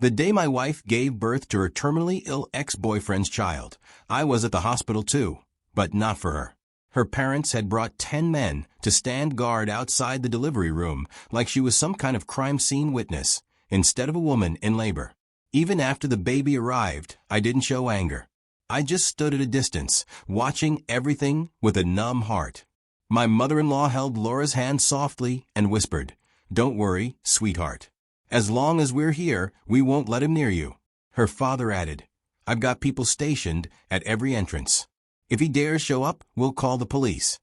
The day my wife gave birth to her terminally ill ex-boyfriend's child, I was at the hospital too, but not for her. Her parents had brought 10 men to stand guard outside the delivery room like she was some kind of crime scene witness, instead of a woman in labor. Even after the baby arrived, I didn't show anger. I just stood at a distance, watching everything with a numb heart. My mother-in-law held Laura's hand softly and whispered, "Don't worry, sweetheart. As long as we're here, we won't let him near you." Her father added, "I've got people stationed at every entrance. If he dares show up, we'll call the police."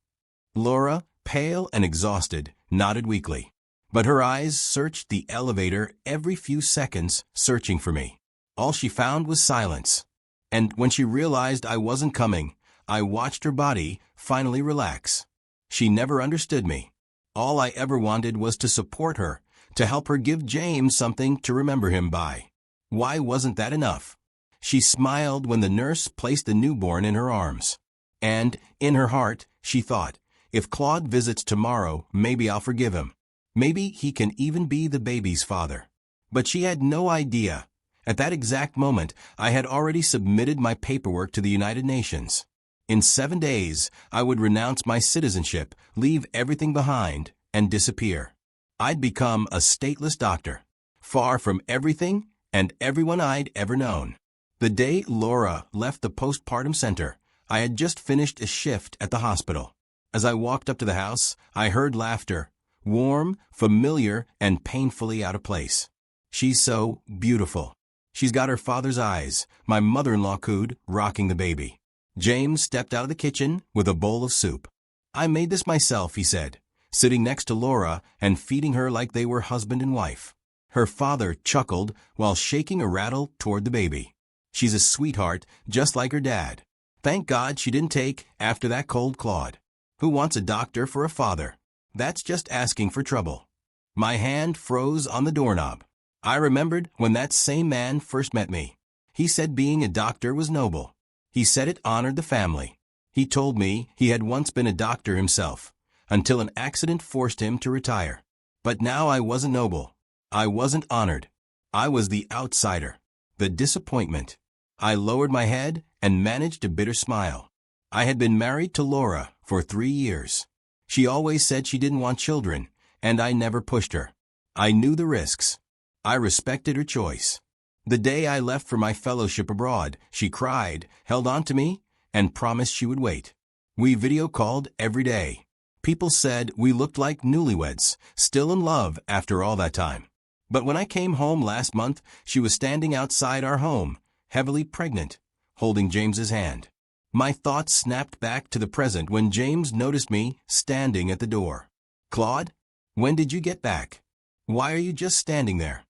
Laura, pale and exhausted, nodded weakly. But her eyes searched the elevator every few seconds, searching for me. All she found was silence. And when she realized I wasn't coming, I watched her body finally relax. She never understood me. All I ever wanted was to support her, to help her give James something to remember him by. Why wasn't that enough? She smiled when the nurse placed the newborn in her arms. And, in her heart, she thought, if Claude visits tomorrow, maybe I'll forgive him. Maybe he can even be the baby's father. But she had no idea. At that exact moment, I had already submitted my paperwork to the United Nations. In 7 days, I would renounce my citizenship, leave everything behind, and disappear. I'd become a stateless doctor, far from everything and everyone I'd ever known. The day Laura left the postpartum center, I had just finished a shift at the hospital. As I walked up to the house, I heard laughter, warm, familiar, and painfully out of place. "She's so beautiful. She's got her father's eyes," my mother-in-law cooed, rocking the baby. James stepped out of the kitchen with a bowl of soup. "I made this myself," he said, sitting next to Laura and feeding her like they were husband and wife. Her father chuckled while shaking a rattle toward the baby. "She's a sweetheart, just like her dad. Thank God she didn't take after that cold Claude. Who wants a doctor for a father? That's just asking for trouble." My hand froze on the doorknob. I remembered when that same man first met me. He said being a doctor was noble. He said it honored the family. He told me he had once been a doctor himself, until an accident forced him to retire. But now I wasn't noble. I wasn't honored. I was the outsider, the disappointment. I lowered my head and managed a bitter smile. I had been married to Laura for 3 years. She always said she didn't want children, and I never pushed her. I knew the risks. I respected her choice. The day I left for my fellowship abroad, she cried, held on to me, and promised she would wait. We video called every day. People said we looked like newlyweds, still in love after all that time. But when I came home last month, she was standing outside our home, heavily pregnant, holding James's hand. My thoughts snapped back to the present when James noticed me standing at the door. "Claude, when did you get back? Why are you just standing there?"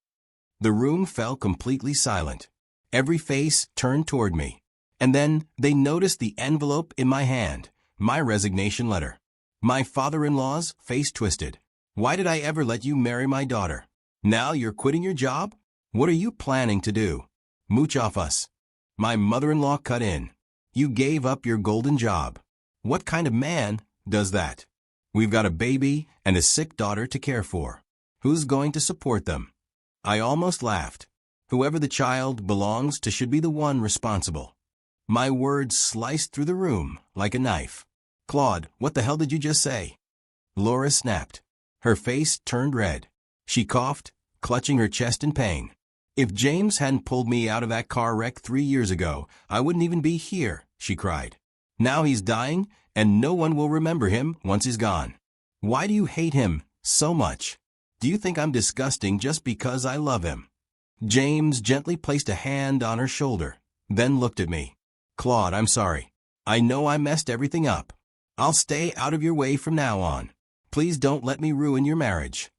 The room fell completely silent. Every face turned toward me. And then they noticed the envelope in my hand, my resignation letter. My father-in-law's face twisted. "Why did I ever let you marry my daughter? Now you're quitting your job? What are you planning to do? Mooch off us." My mother-in-law cut in. "You gave up your golden job. What kind of man does that? We've got a baby and a sick daughter to care for. Who's going to support them?" I almost laughed. Whoever the child belongs to should be the one responsible. My words sliced through the room like a knife. "Claude, what the hell did you just say?" Laura snapped. Her face turned red. She coughed, clutching her chest in pain. "If James hadn't pulled me out of that car wreck 3 years ago, I wouldn't even be here," she cried. "Now he's dying, and no one will remember him once he's gone. Why do you hate him so much? Do you think I'm disgusting just because I love him?" James gently placed a hand on her shoulder, then looked at me. "Claude, I'm sorry. I know I messed everything up. I'll stay out of your way from now on. Please don't let me ruin your marriage."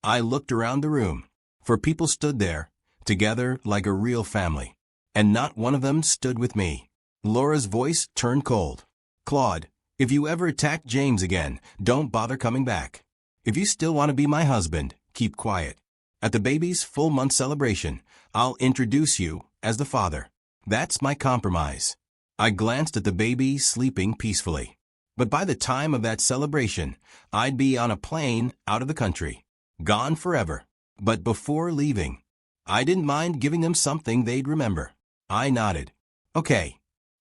I looked around the room, for people stood there, together like a real family, and not one of them stood with me. Laura's voice turned cold. "Claude, if you ever attack James again, don't bother coming back. If you still want to be my husband, keep quiet. At the baby's full-month celebration, I'll introduce you as the father. That's my compromise." I glanced at the baby sleeping peacefully. But by the time of that celebration, I'd be on a plane out of the country, gone forever. But before leaving, I didn't mind giving them something they'd remember. I nodded. Okay.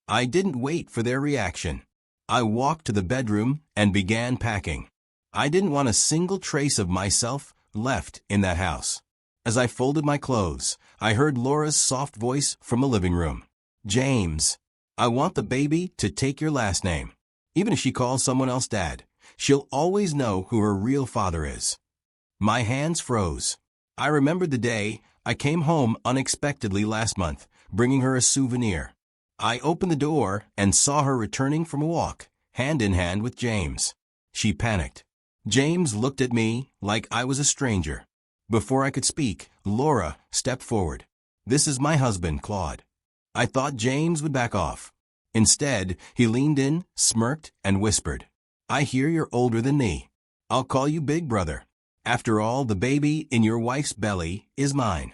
I didn't wait for their reaction. I walked to the bedroom and began packing. I didn't want a single trace of myself left in that house. As I folded my clothes, I heard Laura's soft voice from the living room. James, I want the baby to take your last name. Even if she calls someone else Dad, she'll always know who her real father is. My hands froze. I remembered the day I came home unexpectedly last month, bringing her a souvenir. I opened the door and saw her returning from a walk, hand in hand with James. She panicked. James looked at me like I was a stranger. Before I could speak, Laura stepped forward. This is my husband, Claude. I thought James would back off. Instead, he leaned in, smirked, and whispered, I hear you're older than me. I'll call you Big Brother. After all, the baby in your wife's belly is mine.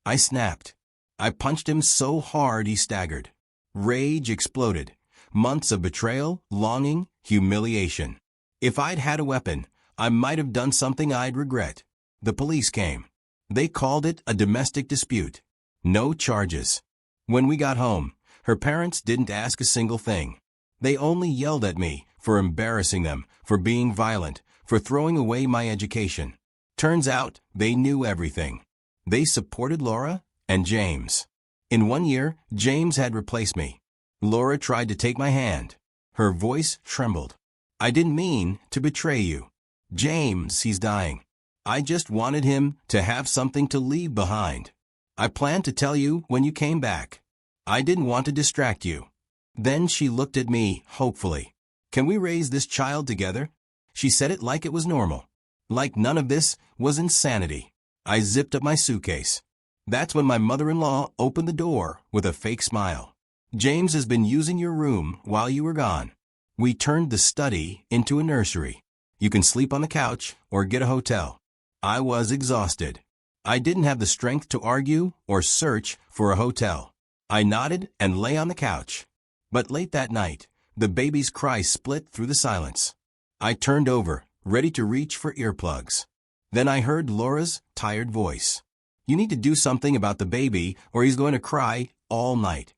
I snapped. I punched him so hard he staggered. Rage exploded. Months of betrayal, longing, humiliation. If I'd had a weapon, I might have done something I'd regret. The police came. They called it a domestic dispute. No charges. When we got home, her parents didn't ask a single thing. They only yelled at me for embarrassing them, for being violent, for throwing away my education. Turns out they knew everything. They supported Laura and James. In 1 year, James had replaced me. Laura tried to take my hand. Her voice trembled. I didn't mean to betray you. James, he's dying. I just wanted him to have something to leave behind. I planned to tell you when you came back. I didn't want to distract you. Then she looked at me hopefully. Can we raise this child together? She said it like it was normal. Like none of this was insanity. I zipped up my suitcase. That's when my mother-in-law opened the door with a fake smile. James has been using your room while you were gone. We turned the study into a nursery. You can sleep on the couch or get a hotel. I was exhausted. I didn't have the strength to argue or search for a hotel. I nodded and lay on the couch. But late that night, the baby's cry split through the silence. I turned over, ready to reach for earplugs. Then I heard Laura's tired voice. You need to do something about the baby or he's going to cry all night.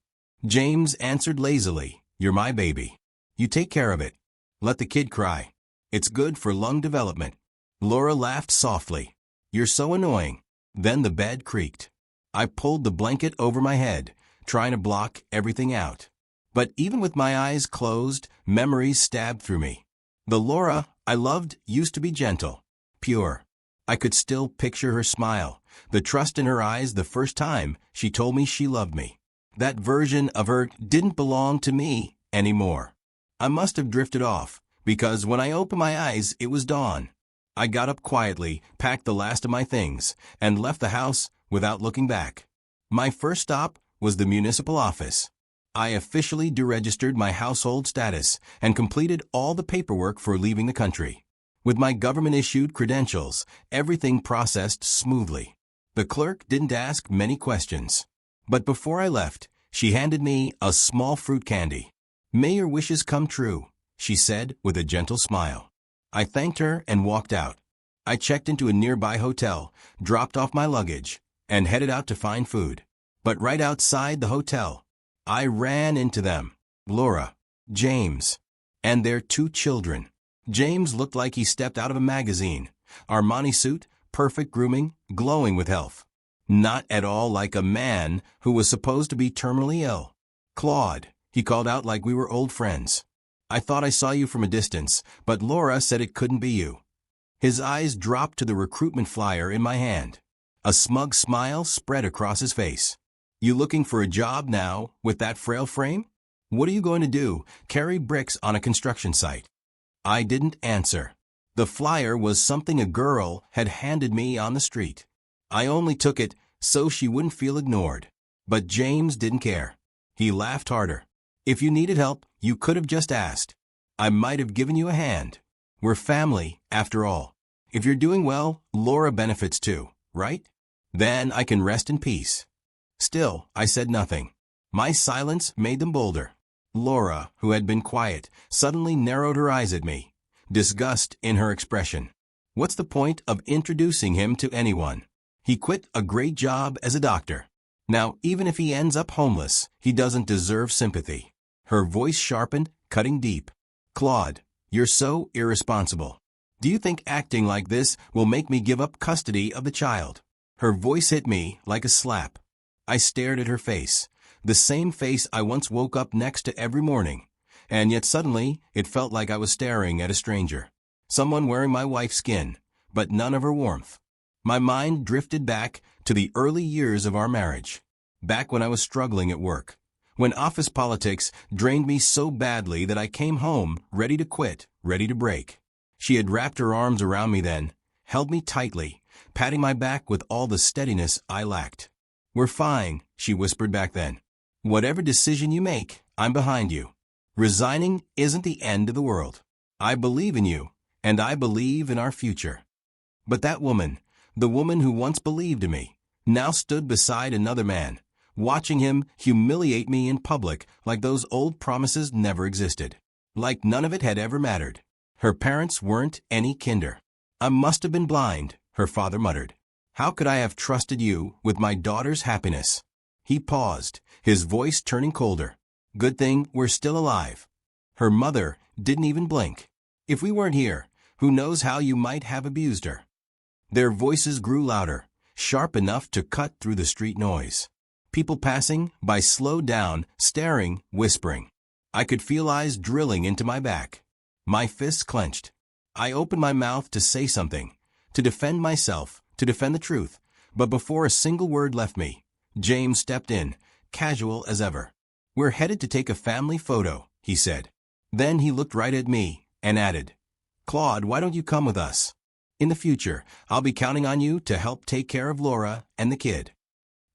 James answered lazily, You're my baby. You take care of it. Let the kid cry. It's good for lung development. Laura laughed softly. You're so annoying. Then the bed creaked. I pulled the blanket over my head, trying to block everything out. But even with my eyes closed, memories stabbed through me. The Laura I loved used to be gentle, pure. I could still picture her smile, the trust in her eyes the first time she told me she loved me. That version of her didn't belong to me anymore. I must have drifted off, because when I opened my eyes, it was dawn. I got up quietly, packed the last of my things, and left the house without looking back. My first stop was the municipal office. I officially deregistered my household status and completed all the paperwork for leaving the country. With my government-issued credentials, everything processed smoothly. The clerk didn't ask many questions. But before I left, she handed me a small fruit candy. May your wishes come true, she said with a gentle smile. I thanked her and walked out. I checked into a nearby hotel, dropped off my luggage, and headed out to find food. But right outside the hotel, I ran into them, Laura, James, and their 2 children. James looked like he stepped out of a magazine. Armani suit, perfect grooming, glowing with health. Not at all like a man who was supposed to be terminally ill. Claude, he called out like we were old friends. I thought I saw you from a distance, but Laura said it couldn't be you. His eyes dropped to the recruitment flyer in my hand. A smug smile spread across his face. You looking for a job now with that frail frame? What are you going to do, carry bricks on a construction site? I didn't answer. The flyer was something a girl had handed me on the street. I only took it so she wouldn't feel ignored. But James didn't care. He laughed harder. If you needed help, you could have just asked. I might have given you a hand. We're family, after all. If you're doing well, Laura benefits too, right? Then I can rest in peace. Still, I said nothing. My silence made them bolder. Laura, who had been quiet, suddenly narrowed her eyes at me, disgust in her expression. What's the point of introducing him to anyone? He quit a great job as a doctor. Now, even if he ends up homeless, he doesn't deserve sympathy. Her voice sharpened, cutting deep. Claude, you're so irresponsible. Do you think acting like this will make me give up custody of the child? Her voice hit me like a slap. I stared at her face, the same face I once woke up next to every morning, and yet suddenly it felt like I was staring at a stranger. Someone wearing my wife's skin, but none of her warmth. My mind drifted back to the early years of our marriage, back when I was struggling at work, when office politics drained me so badly that I came home ready to quit, ready to break. She had wrapped her arms around me then, held me tightly, patting my back with all the steadiness I lacked. "We're fine," she whispered back then. "Whatever decision you make, I'm behind you. Resigning isn't the end of the world. I believe in you, and I believe in our future." But that woman, the woman who once believed in me, now stood beside another man, watching him humiliate me in public like those old promises never existed, like none of it had ever mattered. Her parents weren't any kinder. "I must have been blind," her father muttered. "How could I have trusted you with my daughter's happiness?" He paused, his voice turning colder. "Good thing we're still alive." Her mother didn't even blink. "If we weren't here, who knows how you might have abused her." Their voices grew louder, sharp enough to cut through the street noise. People passing by slowed down, staring, whispering. I could feel eyes drilling into my back. My fists clenched. I opened my mouth to say something, to defend myself, to defend the truth, but before a single word left me, James stepped in, casual as ever. "We're headed to take a family photo," he said. Then he looked right at me and added, "Claude, why don't you come with us? In the future, I'll be counting on you to help take care of Laura and the kid."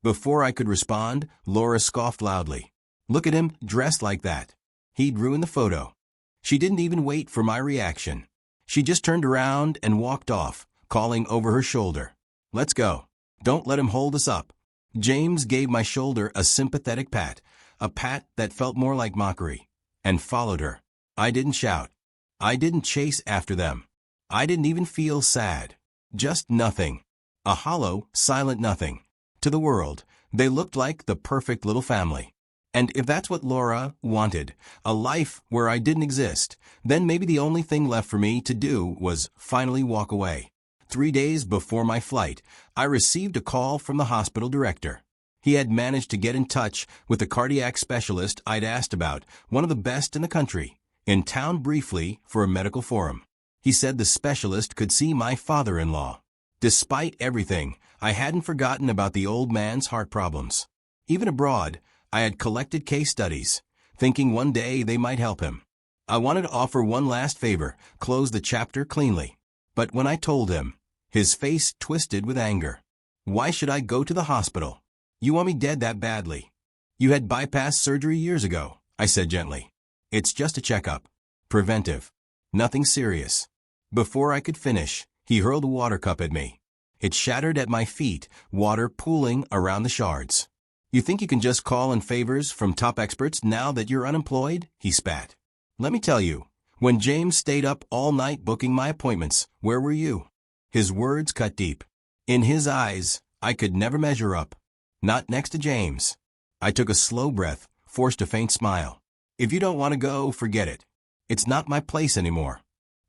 Before I could respond, Laura scoffed loudly. "Look at him, dressed like that. He'd ruin the photo." She didn't even wait for my reaction. She just turned around and walked off, calling over her shoulder, "Let's go. Don't let him hold us up." James gave my shoulder a sympathetic pat, a pat that felt more like mockery, and followed her. I didn't shout. I didn't chase after them. I didn't even feel sad. Just nothing. A hollow, silent nothing. To the world, they looked like the perfect little family. And if that's what Laura wanted, a life where I didn't exist, then maybe the only thing left for me to do was finally walk away. 3 days before my flight, I received a call from the hospital director. He had managed to get in touch with the cardiac specialist I'd asked about, one of the best in the country, in town briefly for a medical forum. He said the specialist could see my father-in-law. Despite everything, I hadn't forgotten about the old man's heart problems. Even abroad, I had collected case studies, thinking one day they might help him. I wanted to offer one last favor, close the chapter cleanly. But when I told him, his face twisted with anger. "Why should I go to the hospital? You want me dead that badly? You had bypass surgery years ago," I said gently. "It's just a checkup. Preventive. Nothing serious." Before I could finish, he hurled a water cup at me. It shattered at my feet, water pooling around the shards. "You think you can just call in favors from top experts now that you're unemployed?" he spat. "Let me tell you, when James stayed up all night booking my appointments, where were you?" His words cut deep. In his eyes, I could never measure up. Not next to James. I took a slow breath, forced a faint smile. "If you don't want to go, forget it. It's not my place anymore."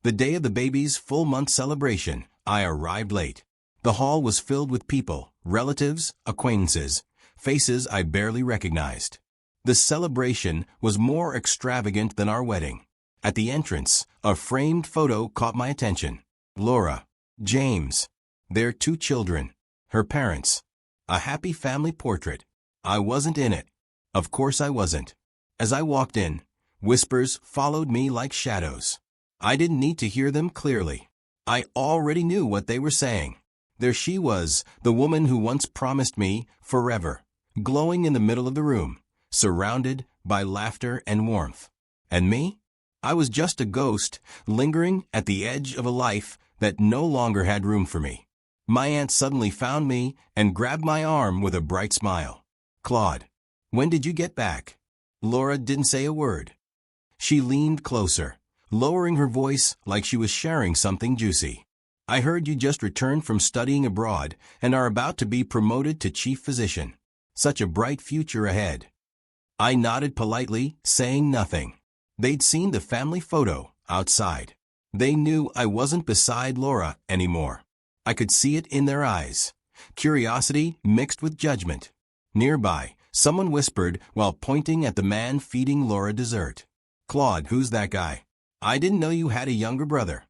The day of the baby's full-month celebration, I arrived late. The hall was filled with people, relatives, acquaintances, faces I barely recognized. The celebration was more extravagant than our wedding. At the entrance, a framed photo caught my attention. Laura, James, their 2 children, her parents. A happy family portrait. I wasn't in it. Of course I wasn't. As I walked in, whispers followed me like shadows. I didn't need to hear them clearly. I already knew what they were saying. There she was, the woman who once promised me forever, glowing in the middle of the room, surrounded by laughter and warmth. And me? I was just a ghost, lingering at the edge of a life that no longer had room for me. My aunt suddenly found me and grabbed my arm with a bright smile. "Claude, when did you get back?" Laura didn't say a word. She leaned closer, lowering her voice like she was sharing something juicy. I heard you just returned from studying abroad and are about to be promoted to chief physician. Such a bright future ahead. I nodded politely, saying nothing. They'd seen the family photo outside. They knew I wasn't beside Laura anymore. I could see it in their eyes. Curiosity mixed with judgment. Nearby, someone whispered while pointing at the man feeding Laura dessert. "Claude, who's that guy? I didn't know you had a younger brother."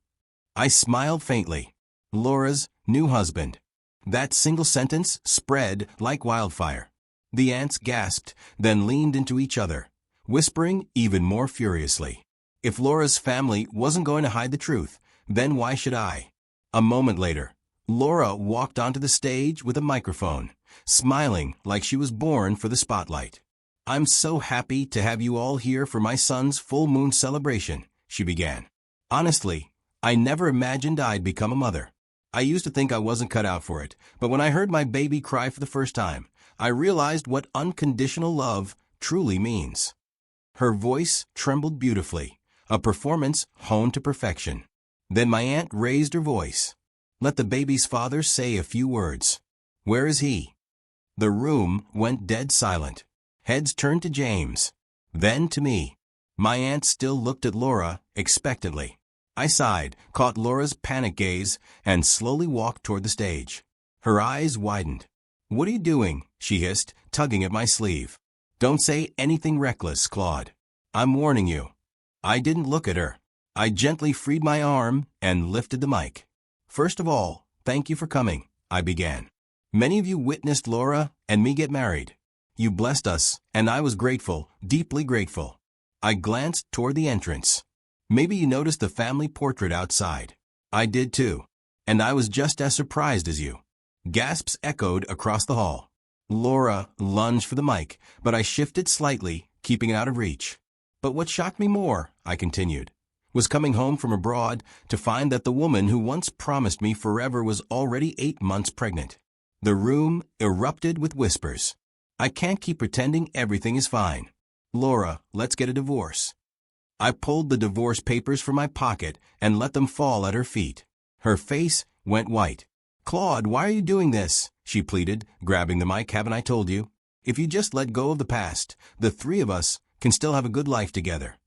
I smiled faintly. Laura's new husband. That single sentence spread like wildfire. The aunts gasped, then leaned into each other, whispering even more furiously. If Laura's family wasn't going to hide the truth, then why should I? A moment later, Laura walked onto the stage with a microphone, smiling like she was born for the spotlight. "I'm so happy to have you all here for my son's full moon celebration," she began. "Honestly, I never imagined I'd become a mother. I used to think I wasn't cut out for it, but when I heard my baby cry for the first time, I realized what unconditional love truly means." Her voice trembled beautifully, a performance honed to perfection. Then my aunt raised her voice. "Let the baby's father say a few words. Where is he?" The room went dead silent. Heads turned to James, then to me. My aunt still looked at Laura expectantly. I sighed, caught Laura's panic gaze, and slowly walked toward the stage. Her eyes widened. "What are you doing?" she hissed, tugging at my sleeve. "Don't say anything reckless, Claude. I'm warning you." I didn't look at her. I gently freed my arm and lifted the mic. "First of all, thank you for coming," I began. "Many of you witnessed Laura and me get married. You blessed us, and I was grateful, deeply grateful." I glanced toward the entrance. "Maybe you noticed the family portrait outside. I did too. And I was just as surprised as you." Gasps echoed across the hall. Laura lunged for the mic, but I shifted slightly, keeping it out of reach. "But what shocked me more," I continued, "was coming home from abroad to find that the woman who once promised me forever was already 8 months pregnant." The room erupted with whispers. "I can't keep pretending everything is fine. Laura, let's get a divorce." I pulled the divorce papers from my pocket and let them fall at her feet. Her face went white. "Claude, why are you doing this?" she pleaded, grabbing the mic. "Haven't I told you? If you just let go of the past, the three of us can still have a good life together."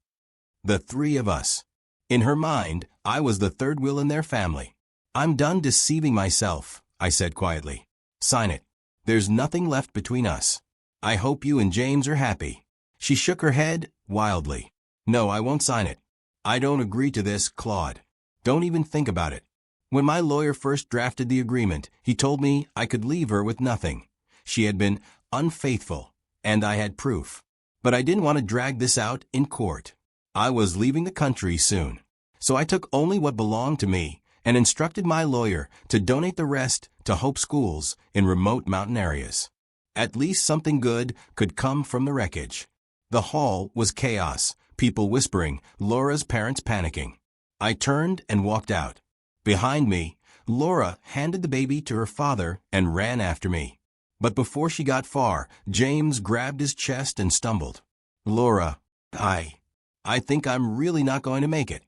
The three of us. In her mind, I was the third wheel in their family. "I'm done deceiving myself," I said quietly. "Sign it. There's nothing left between us. I hope you and James are happy." She shook her head wildly. "No, I won't sign it. I don't agree to this, Claude. Don't even think about it. When my lawyer first drafted the agreement, he told me I could leave her with nothing. She had been unfaithful, and I had proof. But I didn't want to drag this out in court. I was leaving the country soon. So I took only what belonged to me and instructed my lawyer to donate the rest to Hope schools in remote mountain areas. At least something good could come from the wreckage." The hall was chaos, people whispering, Laura's parents panicking. I turned and walked out. Behind me, Laura handed the baby to her father and ran after me. But before she got far, James grabbed his chest and stumbled. "Laura, I think I'm really not going to make it."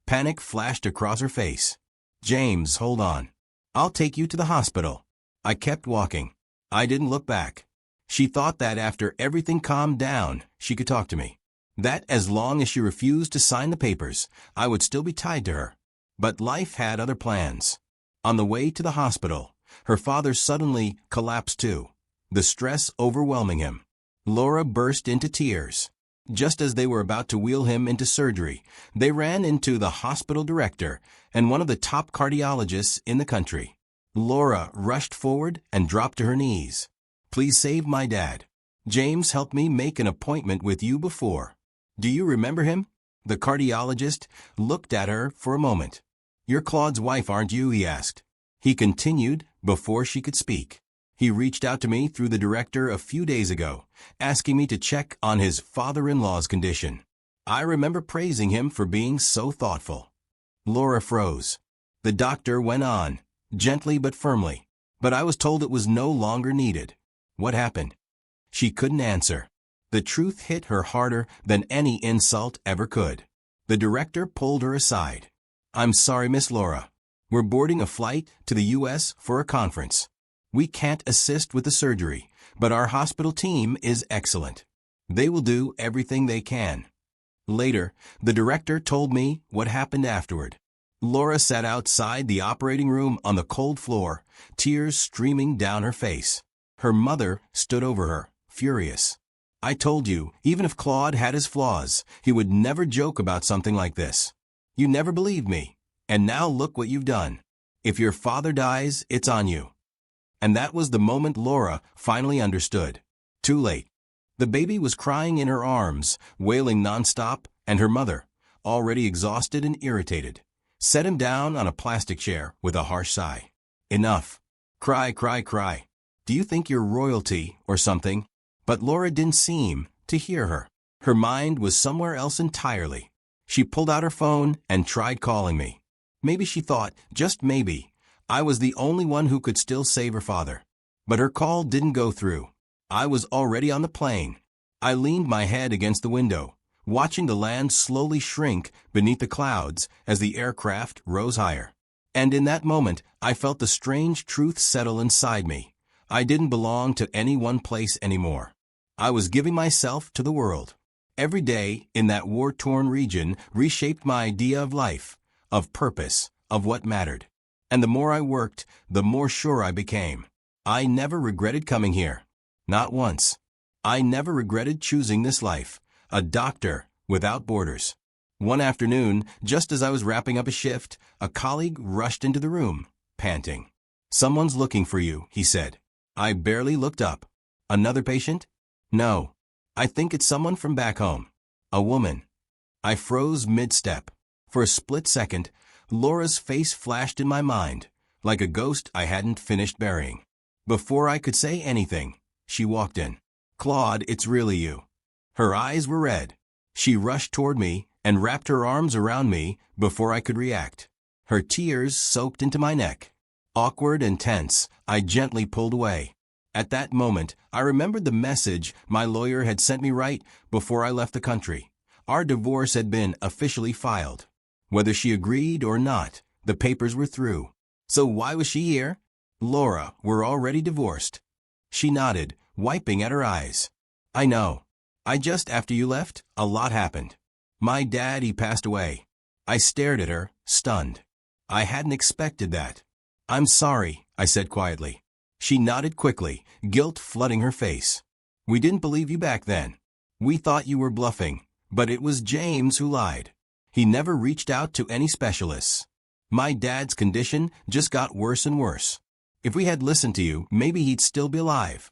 Panic flashed across her face. "James, hold on. I'll take you to the hospital." I kept walking. I didn't look back. She thought that after everything calmed down, she could talk to me. That as long as she refused to sign the papers, I would still be tied to her. But life had other plans. On the way to the hospital, her father suddenly collapsed too, the stress overwhelming him. Laura burst into tears. Just as they were about to wheel him into surgery, they ran into the hospital director and one of the top cardiologists in the country. Laura rushed forward and dropped to her knees. "Please save my dad. James helped me make an appointment with you before. Do you remember him?" The cardiologist looked at her for a moment. "You're Claude's wife, aren't you?" he asked. He continued before she could speak. "He reached out to me through the director a few days ago, asking me to check on his father-in-law's condition. I remember praising him for being so thoughtful." Laura froze. The doctor went on, gently but firmly, "But I was told it was no longer needed." "What happened?" She couldn't answer. The truth hit her harder than any insult ever could. The director pulled her aside. "I'm sorry, Miss Laura, We're boarding a flight to the U.S. for a conference. We can't assist with the surgery, but our hospital team is excellent. They will do everything they can. Later, the director told me what happened afterward. Laura sat outside the operating room on the cold floor, tears streaming down her face. Her mother stood over her, furious. I told you, even if Claude had his flaws, he would never joke about something like this. You never believed me, and now look what you've done. If your father dies, it's on you. And that was the moment Laura finally understood. Too late. The baby was crying in her arms, wailing nonstop, and her mother, already exhausted and irritated, set him down on a plastic chair with a harsh sigh. Enough. Cry, cry, cry. Do you think you're royalty or something? But Laura didn't seem to hear her. Her mind was somewhere else entirely. She pulled out her phone and tried calling me. Maybe she thought, just maybe, I was the only one who could still save her father. But her call didn't go through. I was already on the plane. I leaned my head against the window, watching the land slowly shrink beneath the clouds as the aircraft rose higher. And in that moment, I felt the strange truth settle inside me. I didn't belong to any one place anymore. I was giving myself to the world. Every day in that war-torn region reshaped my idea of life, of purpose, of what mattered. And the more I worked, the more sure I became. I never regretted coming here. Not once. I never regretted choosing this life, a doctor without borders. One afternoon, just as I was wrapping up a shift, a colleague rushed into the room, panting. "Someone's looking for you," he said. I barely looked up. "Another patient?" "No. I think it's someone from back home. A woman." I froze mid-step. For a split second, Laura's face flashed in my mind, like a ghost I hadn't finished burying. Before I could say anything, she walked in. "Claude, it's really you." Her eyes were red. She rushed toward me and wrapped her arms around me before I could react. Her tears soaked into my neck. Awkward and tense, I gently pulled away. At that moment, I remembered the message my lawyer had sent me right before I left the country. Our divorce had been officially filed. Whether she agreed or not, the papers were through. So why was she here? "Laura, we're already divorced." She nodded, wiping at her eyes. "I know. Just after you left, a lot happened. My dad, he passed away." I stared at her, stunned. I hadn't expected that. "I'm sorry," I said quietly. She nodded quickly, guilt flooding her face. "We didn't believe you back then. We thought you were bluffing, but it was James who lied. He never reached out to any specialists. My dad's condition just got worse and worse. If we had listened to you, maybe he'd still be alive."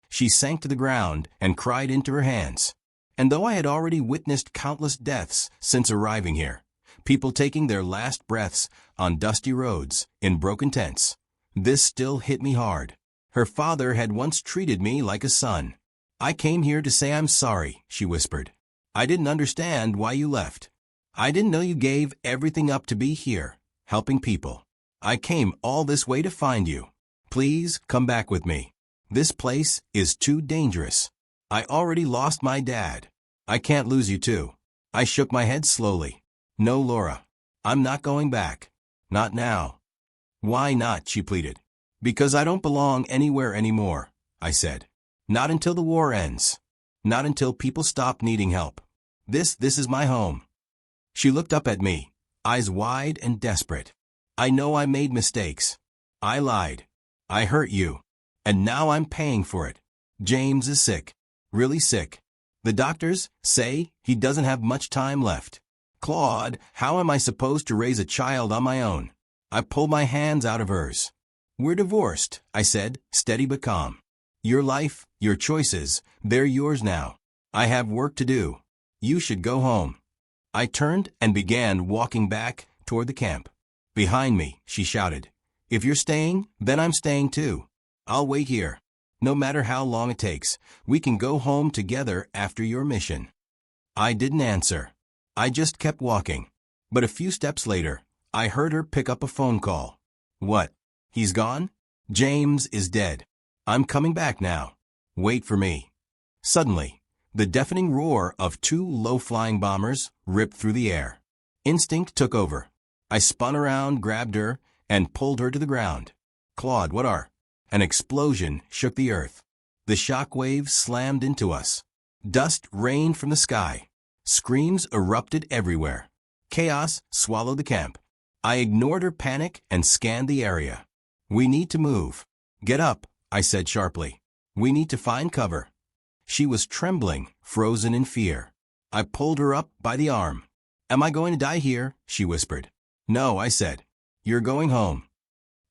She sank to the ground and cried into her hands. And though I had already witnessed countless deaths since arriving here, people taking their last breaths on dusty roads, in broken tents, this still hit me hard. Her father had once treated me like a son. "I came here to say I'm sorry," she whispered. "I didn't understand why you left. I didn't know you gave everything up to be here, helping people. I came all this way to find you. Please come back with me. This place is too dangerous. I already lost my dad. I can't lose you too." I shook my head slowly. "No, Laura. I'm not going back. Not now." "Why not?" she pleaded. "Because I don't belong anywhere anymore," I said. "Not until the war ends. Not until people stop needing help. This is my home." She looked up at me, eyes wide and desperate. "I know I made mistakes. I lied. I hurt you. And now I'm paying for it. James is sick. Really sick. The doctors say he doesn't have much time left. Claude, how am I supposed to raise a child on my own?" I pulled my hands out of hers. "We're divorced," I said, steady but calm. "Your life, your choices, they're yours now. I have work to do. You should go home." I turned and began walking back toward the camp. "Behind me," she shouted. "If you're staying, then I'm staying too. I'll wait here. No matter how long it takes, we can go home together after your mission." I didn't answer. I just kept walking. But a few steps later, I heard her pick up a phone call. "What? He's gone? James is dead. I'm coming back now. Wait for me." Suddenly, the deafening roar of two low-flying bombers ripped through the air. Instinct took over. I spun around, grabbed her, and pulled her to the ground. Claude, what are? An explosion shook the earth. The shock waves slammed into us. Dust rained from the sky. Screams erupted everywhere. Chaos swallowed the camp. I ignored her panic and scanned the area. We need to move. Get up, I said sharply. We need to find cover. She was trembling, frozen in fear. I pulled her up by the arm. Am I going to die here? She whispered. No, I said. You're going home.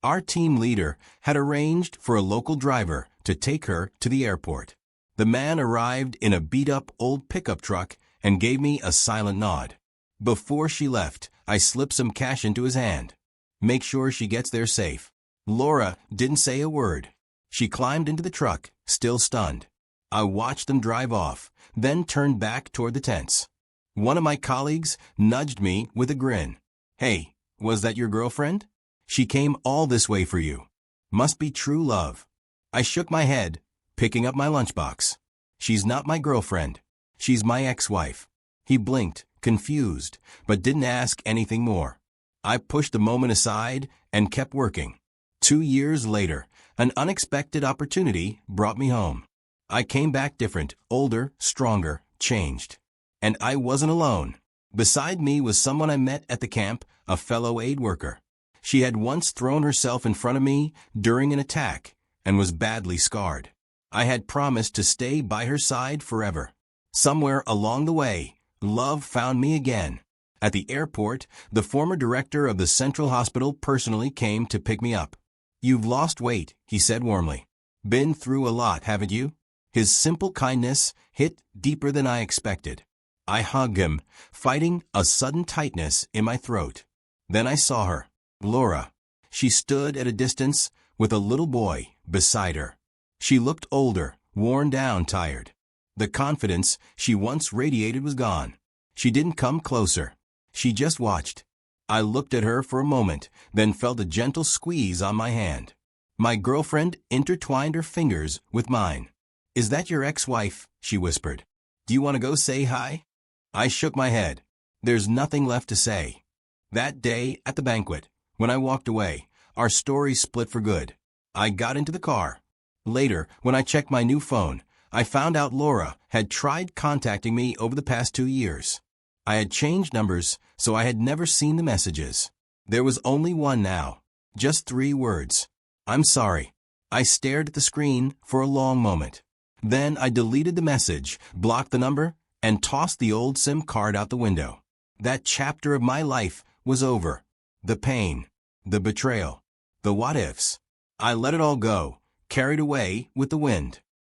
Our team leader had arranged for a local driver to take her to the airport. The man arrived in a beat-up old pickup truck and gave me a silent nod. Before she left, I slipped some cash into his hand. Make sure she gets there safe. Laura didn't say a word. She climbed into the truck, still stunned. I watched them drive off, then turned back toward the tents. One of my colleagues nudged me with a grin. Hey, was that your girlfriend? She came all this way for you. Must be true love. I shook my head, picking up my lunchbox. She's not my girlfriend. She's my ex-wife. He blinked, confused, but didn't ask anything more. I pushed the moment aside and kept working. 2 years later, an unexpected opportunity brought me home. I came back different, older, stronger, changed. And I wasn't alone. Beside me was someone I met at the camp, a fellow aid worker. She had once thrown herself in front of me during an attack and was badly scarred. I had promised to stay by her side forever. Somewhere along the way, love found me again. At the airport, the former director of the Central Hospital personally came to pick me up. You've lost weight, he said warmly. Been through a lot, haven't you? His simple kindness hit deeper than I expected. I hugged him, fighting a sudden tightness in my throat. Then I saw her, Laura. She stood at a distance with a little boy beside her. She looked older, worn down, tired. The confidence she once radiated was gone. She didn't come closer. She just watched. I looked at her for a moment, then felt a gentle squeeze on my hand. My girlfriend intertwined her fingers with mine. Is that your ex-wife? She whispered. Do you want to go say hi? I shook my head. There's nothing left to say. That day at the banquet, when I walked away, our story split for good. I got into the car. Later, when I checked my new phone, I found out Laura had tried contacting me over the past 2 years. I had changed numbers, so I had never seen the messages. There was only one now. Just 3 words. I'm sorry. I stared at the screen for a long moment. Then I deleted the message, blocked the number, and tossed the old SIM card out the window. That chapter of my life was over. The pain, the betrayal, the what-ifs. I let it all go, carried away with the wind.